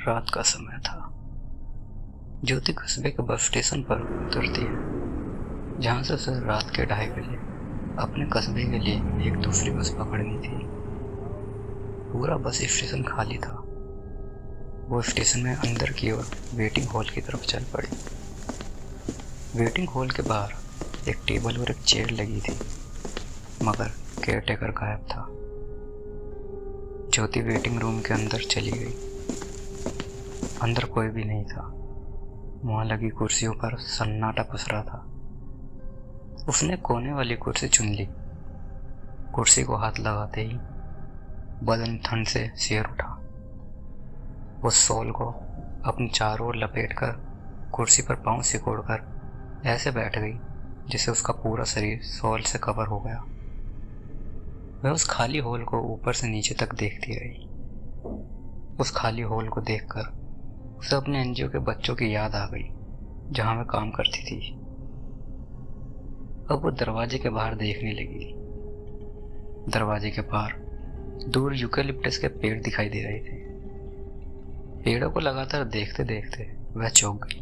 रात का समय था। ज्योति कस्बे के बस स्टेशन पर उतरती है, जहाँ से उसे रात के 2:30 बजे अपने कस्बे के लिए एक दूसरी बस पकड़नी थी। पूरा बस स्टेशन खाली था। वो स्टेशन में अंदर की ओर वेटिंग हॉल की तरफ चल पड़ी। वेटिंग हॉल के बाहर एक टेबल और एक चेयर लगी थी, मगर केयरटेकर गायब था। ज्योति वेटिंग रूम के अंदर चली गई। अंदर कोई भी नहीं था। वहां लगी कुर्सियों पर सन्नाटा पसरा था। उसने कोने वाली कुर्सी चुन ली। कुर्सी को हाथ लगाते ही बदन ठंड से सिहर उठा। वो शॉल को अपनी चारों ओर लपेटकर कुर्सी पर पांव सिकोड़कर ऐसे बैठ गई जिससे उसका पूरा शरीर शॉल से कवर हो गया। वह उस खाली हॉल को ऊपर से नीचे तक देखती रही। उस खाली हॉल को देखकर उसे अपने एनजीओ के बच्चों की याद आ गई, जहां वह काम करती थी। अब वो दरवाजे के बाहर देखने लगी। दरवाजे के पार दूर यूकेलिप्टस के पेड़ दिखाई दे रहे थे। पेड़ों को लगातार देखते देखते वह चौंक गई।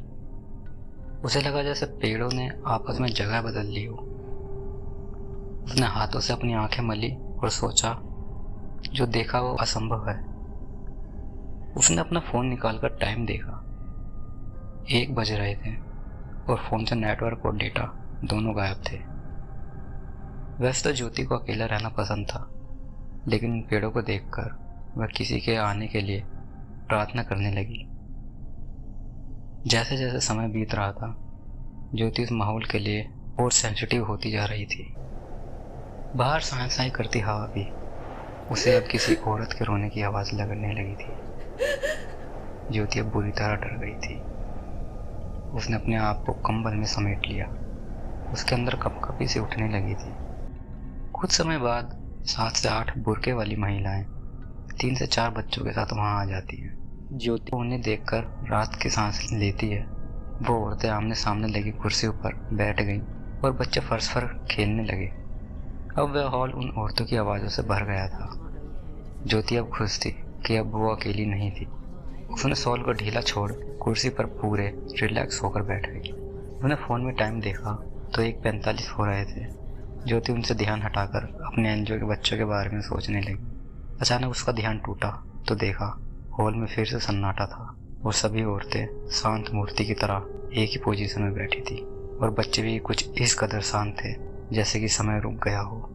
उसे लगा जैसे पेड़ों ने आपस में जगह बदल ली हो। उसने हाथों से अपनी आंखें मली और सोचा, जो देखा वो असंभव है। उसने अपना फोन निकालकर टाइम देखा। 1 बज रहे थे और फोन से नेटवर्क और डेटा दोनों गायब थे। वैसे तो ज्योति को अकेला रहना पसंद था, लेकिन इन पेड़ों को देखकर वह किसी के आने के लिए प्रार्थना करने लगी। जैसे जैसे समय बीत रहा था, ज्योति इस माहौल के लिए और सेंसिटिव होती जा रही थी। बाहर साए साए करती हवा भी उसे अब किसी औरत के रोने की आवाज लगने लगी थी। ज्योति अब बुरी तरह डर गई थी। उसने अपने आप को कंबल में समेट लिया। उसके अंदर कपकपी से उठने लगी थी। कुछ समय बाद 7 से 8 बुर्के वाली महिलाएं 3 से 4 बच्चों के साथ वहां आ जाती हैं। ज्योति उन्हें देखकर रात की सांस लेती है। वो औरतें आमने सामने लगी कुर्सियों पर बैठ गईं और बच्चे फर्श पर खेलने लगे। अब वह हॉल उन औरतों की आवाज़ों से भर गया था। ज्योति अब खुश थी कि अब वो अकेली नहीं थी। उसने शॉल को ढीला छोड़ कुर्सी पर पूरे रिलैक्स होकर बैठ गई। उसने फ़ोन में टाइम देखा तो 1:45 हो रहे थे। ज्योति उनसे ध्यान हटाकर अपने एनजीओ के बच्चों के बारे में सोचने लगी। अचानक उसका ध्यान टूटा तो देखा हॉल में फिर से सन्नाटा था और सभी औरतें शांत मूर्ति की तरह एक ही पोजीशन में बैठी थी और बच्चे भी कुछ इस कदर शांत थे जैसे कि समय रुक गया हो।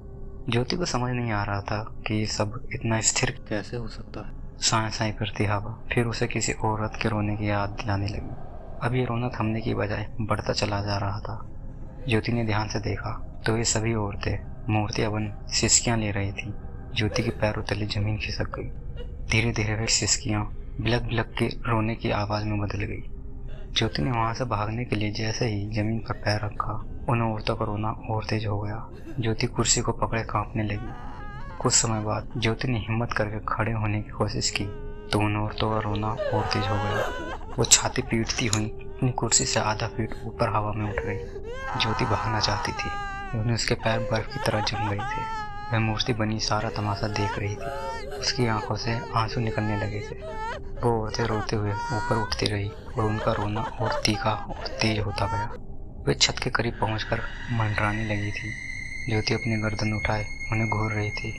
ज्योति को समझ नहीं आ रहा था कि ये सब इतना स्थिर कैसे हो सकता है। साए साए करती हवा फिर उसे किसी औरत के रोने की याद दिलाने लगी। अब ये रोना थमने की बजाय बढ़ता चला जा रहा था। ज्योति ने ध्यान से देखा तो ये सभी औरतें मूर्तियां बन सिसकियां ले रही थी। ज्योति के पैरों तले जमीन खिसक गई। धीरे धीरे वे सिसकियां बिलक बिलक के रोने की आवाज में बदल गई। ज्योति ने वहां से भागने के लिए जैसे ही जमीन पर पैर रखा, उन औरतों का रोना और तेज हो गया। ज्योति कुर्सी को पकड़े कांपने लगी। कुछ समय बाद ज्योति ने हिम्मत करके खड़े होने की कोशिश की तो उन औरतों का रोना और तेज हो गया। वो छाती पीटती हुई अपनी कुर्सी से आधा फीट ऊपर हवा में उठ गई। ज्योति भागना चाहती थी, लेकिन उसके पैर बर्फ की तरह जम गए थे। वह मूर्ति बनी सारा तमाशा देख रही थी। उसकी आंखों से आंसू निकलने लगे थे। वो औरतें रोते हुए ऊपर उठती रही और उनका रोना और तीखा और तेज होता गया। वे छत के करीब पहुंचकर मंडराने लगी थी। ज्योति अपनी गर्दन उठाए उन्हें घूर रही थी।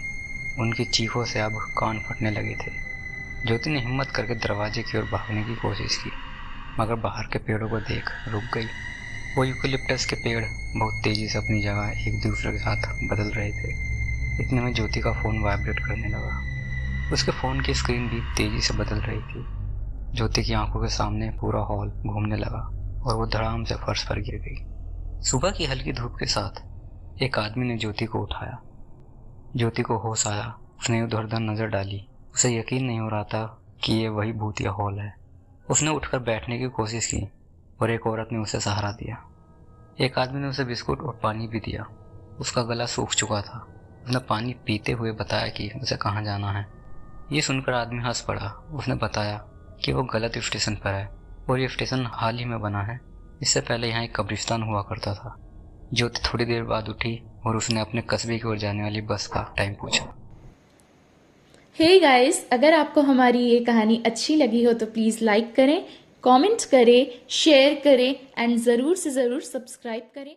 उनकी चीखों से अब कान फटने लगे थे। ज्योति ने हिम्मत करके दरवाजे की ओर भागने की कोशिश की, मगर बाहर के पेड़ों को देख रुक गई। वो यूकेलिप्टस के पेड़ बहुत तेजी से अपनी जगह एक दूसरे के साथ बदल रहे थे। इतने में ज्योति का फ़ोन वाइब्रेट करने लगा। उसके फ़ोन की स्क्रीन भी तेजी से बदल रही थी। ज्योति की आंखों के सामने पूरा हॉल घूमने लगा और वो धड़ाम से फर्श पर गिर गई। सुबह की हल्की धूप के साथ एक आदमी ने ज्योति को उठाया। ज्योति को होश आया। उसने उधर उधर नजर डाली। उसे यकीन नहीं हो रहा था कि ये वही भूतिया हॉल है। उसने उठकर बैठने की कोशिश की और एक औरत ने उसे सहारा दिया। एक आदमी ने उसे बिस्कुट और पानी भी दिया। उसका गला सूख चुका था। उसने पानी पीते हुए बताया कि उसे कहाँ जाना है। ये सुनकर आदमी हंस पड़ा। उसने बताया कि वो गलत स्टेशन पर है और ये स्टेशन हाल ही में बना है। इससे पहले यहाँ एक कब्रिस्तान हुआ करता था। ज्योति थोड़ी देर बाद उठी और उसने अपने कस्बे की ओर जाने वाली बस का टाइम पूछा। हे गाइस, अगर आपको हमारी ये कहानी अच्छी लगी हो तो प्लीज़ लाइक करें, कमेंट करें, शेयर करें एंड ज़रूर से ज़रूर सब्सक्राइब करें।